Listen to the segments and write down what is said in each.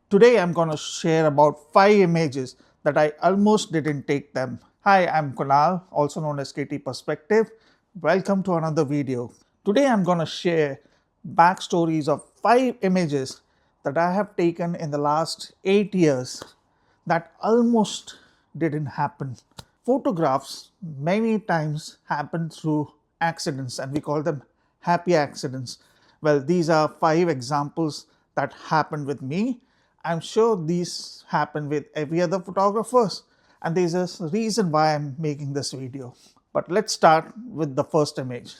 Today I'm going to share about 5 images that I almost didn't take them. Hi, I'm Kunal, also known as KT Perspective. Welcome to another video. Today I'm going to share backstories of 5 images that I have taken in the last 8 years that almost didn't happen. Photographs many times happen through accidents and we call them happy accidents. Well, these are 5 examples that happened with me. I'm sure these happen with every other photographers, and there's a reason why I'm making this video. But let's start with the first image.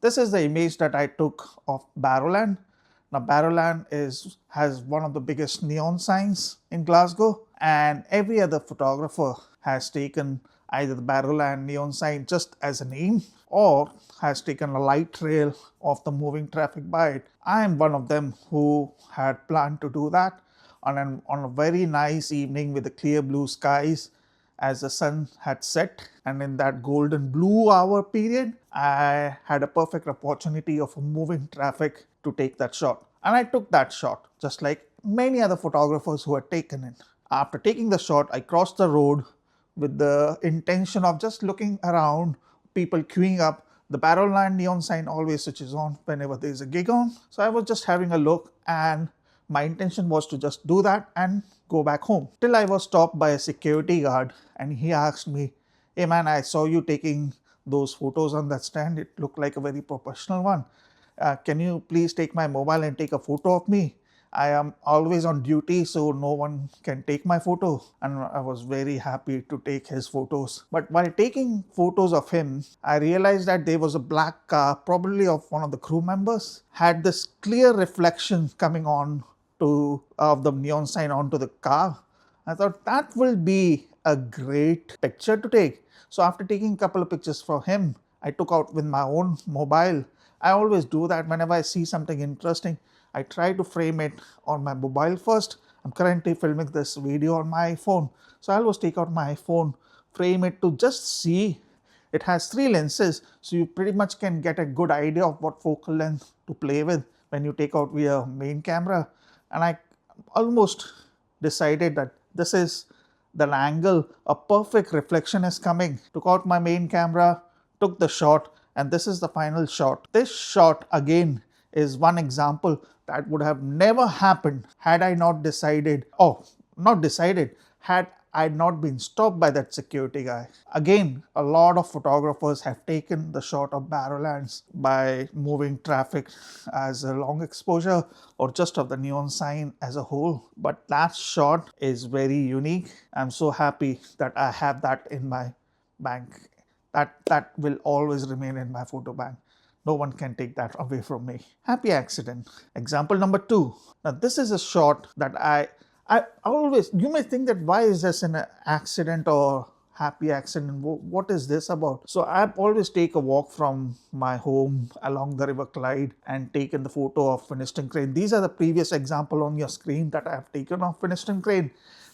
This is the image that I took of Barrowland. Now, Barrowland has one of the biggest neon signs in Glasgow, and every other photographer has taken either the Barrowland neon sign just as a name or has taken a light trail of the moving traffic by it. I am one of them who had planned to do that on a very nice evening with the clear blue skies as the sun had set, and in that golden blue hour period I had a perfect opportunity of moving traffic to take that shot, and I took that shot just like many other photographers who had taken it. After taking the shot, I crossed the road with the intention of just looking around, people queuing up. The Barrowland neon sign always switches on whenever there is a gig on, so I was just having a look, and my intention was to just do that and go back home. Till I was stopped by a security guard and he asked me, "Hey man, I saw you taking those photos on that stand. It looked like a very professional one. Can you please take my mobile and take a photo of me? I am always on duty, so no one can take my photo." And I was very happy to take his photos. But while taking photos of him, I realized that there was a black car, probably of one of the crew members, had this clear reflection coming on to of the neon sign onto the car. I thought that will be a great picture to take. So after taking a couple of pictures for him, I took out with my own mobile. I always do that whenever I see something interesting. I try to frame it on my mobile first. I'm currently filming this video on my iPhone. So I always take out my iPhone, frame it to just see. It has 3 lenses, so you pretty much can get a good idea of what focal length to play with when you take out your main camera. And I almost decided that this is the angle, a perfect reflection is coming. Took out my main camera, took the shot, and this is the final shot. This shot again is one example that would have never happened had I not decided, had I not been stopped by that security guy. Again, a lot of photographers have taken the shot of Barrowlands by moving traffic as a long exposure or just of the neon sign as a whole. But that shot is very unique. I'm so happy that I have that in my bank. That will always remain in my photo bank. No one can take that away from me. Happy accident. Example number 2. Now this is a shot that I always, you may think that why is this an accident or happy accident? What is this about? So I always take a walk from my home along the River Clyde and taken the photo of Finnieston Crane. These are the previous example on your screen that I have taken of Finnieston Crane.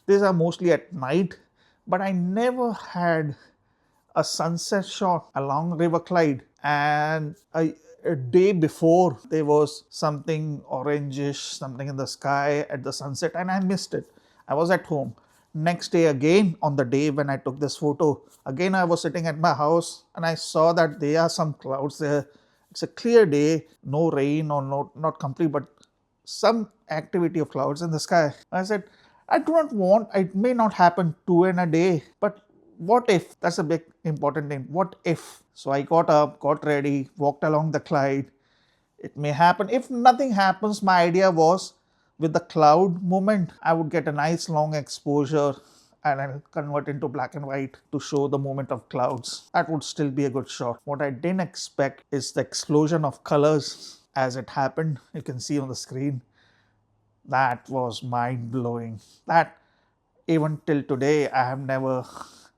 These are mostly at night, but I never had a sunset shot along River Clyde, and a day before there was something orangish, something in the sky at the sunset, and I missed it. I was at home. Next day again, on the day when I took this photo, again I was sitting at my house and I saw that there are some clouds there. It's a clear day, no rain or not complete, but some activity of clouds in the sky. I said, I do not want, it may not happen 2 in a day, but what if? That's a big important thing. What if? So I got up, got ready, walked along the Clyde. It may happen. If nothing happens, my idea was with the cloud movement, I would get a nice long exposure and I'll convert into black and white to show the movement of clouds. That would still be a good shot. What I didn't expect is the explosion of colors as it happened. You can see on the screen. That was mind-blowing. That even till today, I have never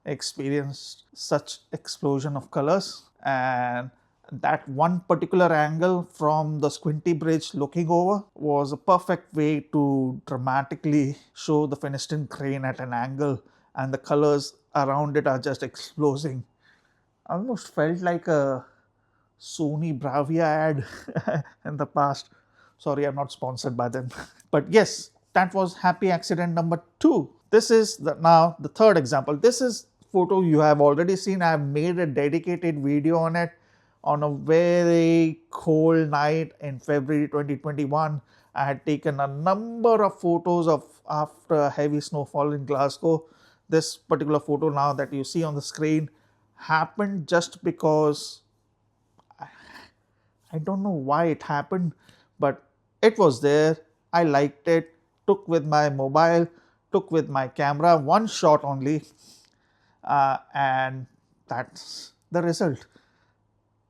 experienced such explosion of colors. And that one particular angle from the Squinty Bridge looking over was a perfect way to dramatically show the Finnieston Crane at an angle, and the colors around it are just exploding. I almost felt like a Sony Bravia ad in the past. Sorry, I'm not sponsored by them. But yes, That was happy accident number 2. This is now the third example. This is photo you have already seen. I have made a dedicated video on it on a very cold night in February 2021. I had taken a number of photos of after a heavy snowfall in Glasgow. This particular photo now that you see on the screen happened just because I don't know why it happened, but it was there. I liked it, took with my mobile, took with my camera, one shot only, and that's the result.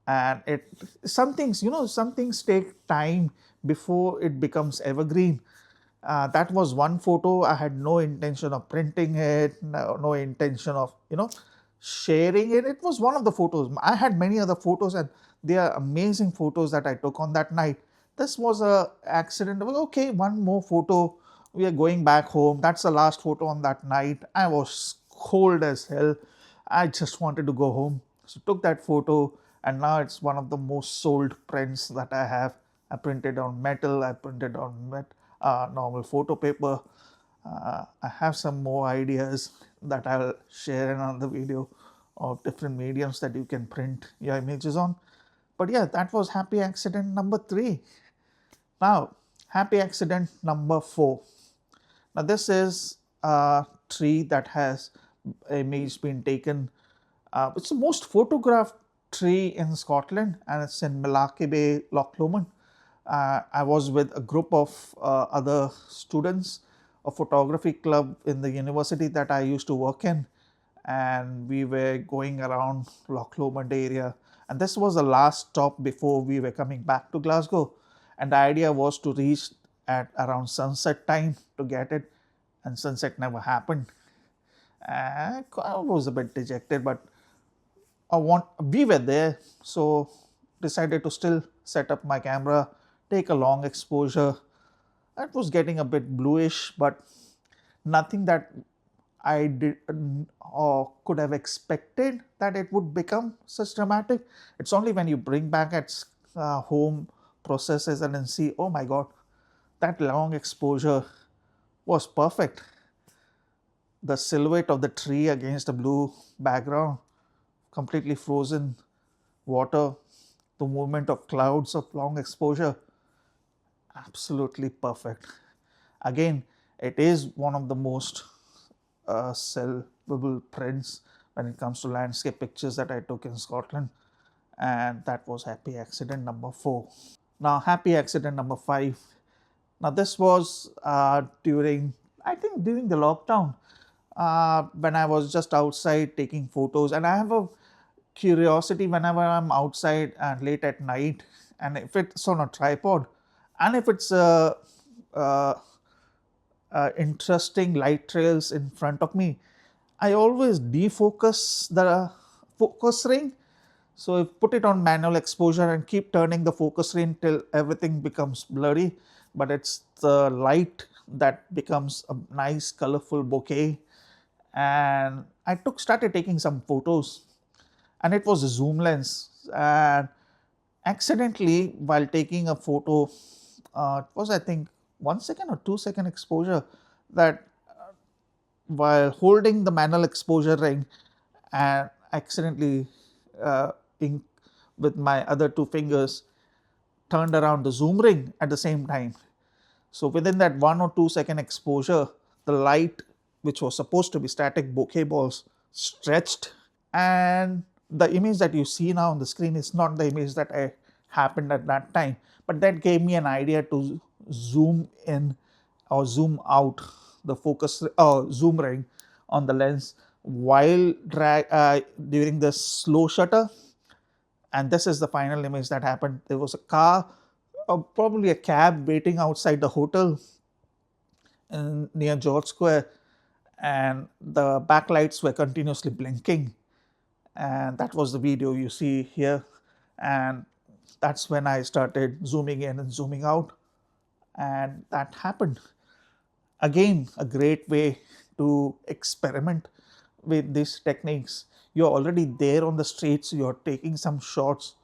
And some things, some things take time before it becomes evergreen. That was one photo. I had no intention of printing it, no intention of sharing it. It was one of the photos. I had many other photos, and they are amazing photos that I took on that night. This was a accident. Well, okay, one more photo. We are going back home. That's the last photo on that night. I was cold as hell. I just wanted to go home. So took that photo, and now it's one of the most sold prints that I have. I printed on metal. I printed on normal photo paper. I have some more ideas that I'll share in another video of different mediums that you can print your images on. But yeah, that was happy accident number 3. Now, happy accident number 4. Now, this is a tree that has image been taken. It's the most photographed tree in Scotland, and it's in Milarrochy Bay, Loch Lomond. I was with a group of other students, a photography club in the university that I used to work in, and we were going around Loch Lomond area. And this was the last stop before we were coming back to Glasgow. And the idea was to reach at around sunset time to get it, and sunset never happened. I was a bit dejected, but we were there, so decided to still set up my camera, take a long exposure. It was getting a bit bluish, but nothing that I did or could have expected that it would become such dramatic. It's only when you bring back at home, processes, and then see, oh my god, that long exposure was perfect. The silhouette of the tree against the blue background, completely frozen water, the movement of clouds of long exposure, absolutely perfect. Again, it is one of the most sellable prints when it comes to landscape pictures that I took in Scotland, and that was happy accident number 4. Now, happy accident number 5. Now, this was during the lockdown, when I was just outside taking photos. And I have a curiosity whenever I'm outside and late at night, and if it's on a tripod, and if it's interesting light trails in front of me, I always defocus the focus ring. So I put it on manual exposure and keep turning the focus ring till everything becomes blurry, but it's the light that becomes a nice colorful bouquet. And I started taking some photos, and it was a zoom lens, and accidentally, while taking a photo, it was I think 1 second or 2 second exposure, that while holding the manual exposure ring and accidentally in, with my other 2 fingers, turned around the zoom ring at the same time. So within that 1 or 2 second exposure, the light, which was supposed to be static bokeh balls, stretched, and the image that you see now on the screen is not the image that happened at that time, but that gave me an idea to zoom in or zoom out the focus zoom ring on the lens while during the slow shutter. And this is the final image that happened. There was a car, probably a cab, waiting outside the hotel near George Square, and the backlights were continuously blinking. And that was the video you see here. And that's when I started zooming in and zooming out, and that happened. Again, a great way to experiment with these techniques. You're already there on the streets, you're taking some shots.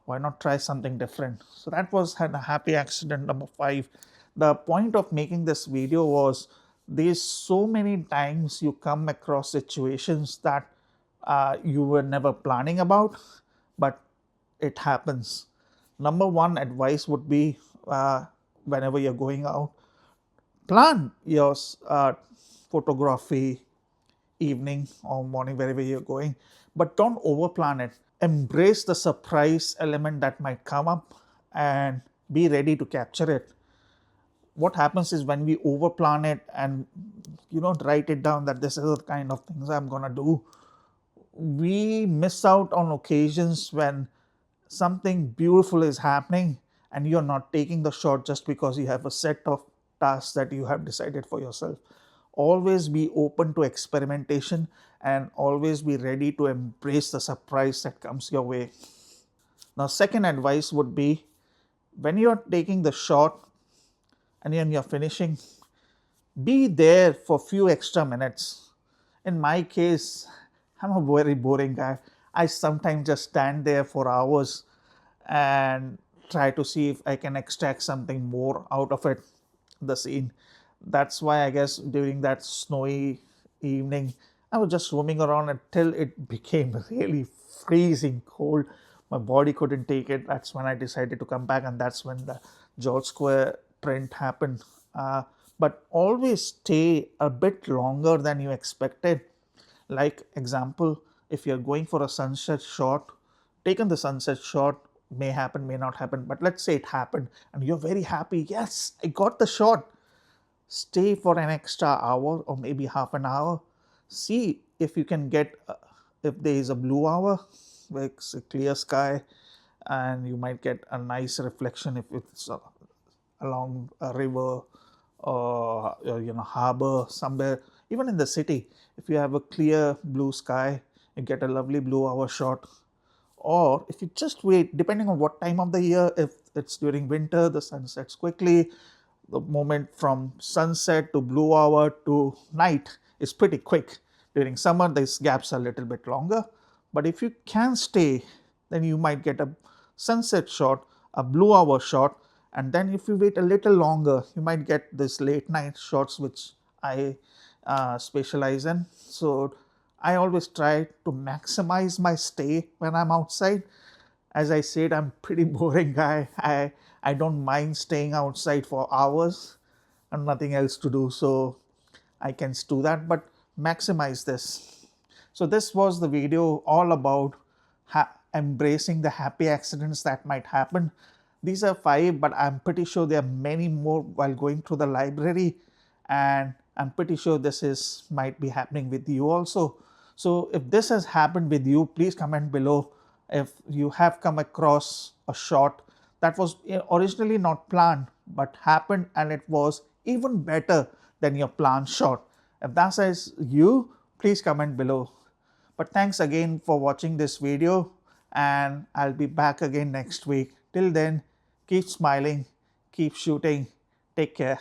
Why not try something different? So that was a happy accident number 5. The point of making this video was there's so many times you come across situations that you were never planning about, but it happens. Number one advice would be whenever you're going out, plan your photography evening or morning, wherever you're going, but don't overplan it. Embrace the surprise element that might come up and be ready to capture it. What happens is when we overplan it and write it down that this is the kind of things I'm gonna do, we miss out on occasions when something beautiful is happening and you're not taking the shot just because you have a set of tasks that you have decided for yourself. Always be open to experimentation and always be ready to embrace the surprise that comes your way. Now, second advice would be when you're taking the shot and then you're finishing, be there for a few extra minutes. In my case, I'm a very boring guy. I sometimes just stand there for hours and try to see if I can extract something more out of it, the scene. That's why I guess during that snowy evening, I was just roaming around until it became really freezing cold. My body couldn't take it. That's when I decided to come back, and that's when the George Square print happened. But always stay a bit longer than you expected. Like example, if you're going for a sunset shot, taken the sunset shot, may happen, may not happen, but let's say it happened and you're very happy. Yes, I got the shot. Stay for an extra hour or maybe half an hour. See if you can get, if there is a blue hour, like a clear sky, and you might get a nice reflection if it's along a river or harbor somewhere, even in the city. If you have a clear blue sky, you get a lovely blue hour shot. Or if you just wait, depending on what time of the year, if it's during winter, the sun sets quickly. The moment from sunset to blue hour to night is pretty quick. During summer, these gaps are a little bit longer. But if you can stay, then you might get a sunset shot, a blue hour shot, and then if you wait a little longer, you might get this late night shots, which I specialize in. So I always try to maximize my stay when I'm outside. As I said, I'm pretty boring guy. I don't mind staying outside for hours and nothing else to do. So I can do that, but maximize this. So this was the video all about embracing the happy accidents that might happen. These are 5, but I'm pretty sure there are many more while going through the library, and I'm pretty sure this might be happening with you also. So if this has happened with you, please comment below if you have come across a shot that was originally not planned but happened and it was even better than your planned shot. If that is you, please comment below. But thanks again for watching this video, and I'll be back again next week. Till then, keep smiling, keep shooting, take care.